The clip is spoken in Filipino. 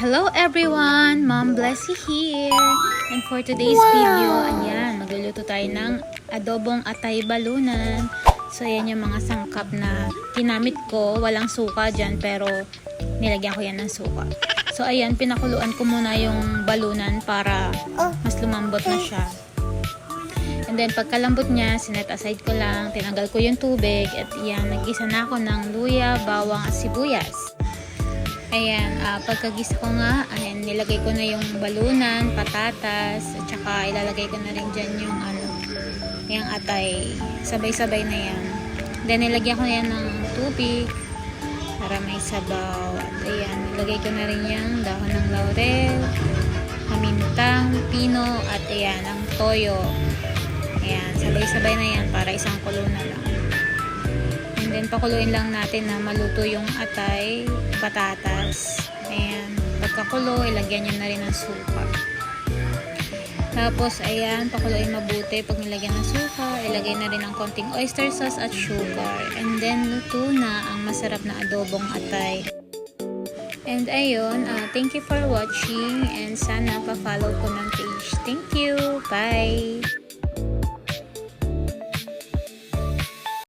Hello everyone! Mom Blessy here! And for today's video, ayan, magluluto tayo ng adobong atay balunan. So ayan yung mga sangkap na ginamit ko. Walang suka dyan pero nilagyan ko yan ng suka. So ayan, pinakuluan ko muna yung balunan para mas lumambot na siya. And then pagkalambot niya, sinet aside ko lang, tinanggal ko yung tubig at yan, nag-gisa na ako ng luya, bawang at sibuyas. Ayan, pagkagisa ko nga, ayan, nilagay ko na yung balunan, patatas, at saka ilalagay ko na rin dyan yung atay. Sabay-sabay na yan. Then nilagyan ko na yan ng tubig para may sabaw. At ayan, nilagay ko na rin yung dahon ng laurel, pamintang, pino, at ayan, ang toyo. Ayan, sabay-sabay na yan para isang kulo na lang. And then pakuluin lang natin na maluto yung atay, patatas. Ayan, pagkakulo, ilagyan nyo na rin ng suka. Tapos, ayan, pakuluin mabuti. Pag nilagyan ng suka, ilagay na rin ng konting oyster sauce at sugar. And then, luto na ang masarap na adobong atay. And ayun, thank you for watching and sana pa-follow ko ng page. Thank you! Bye!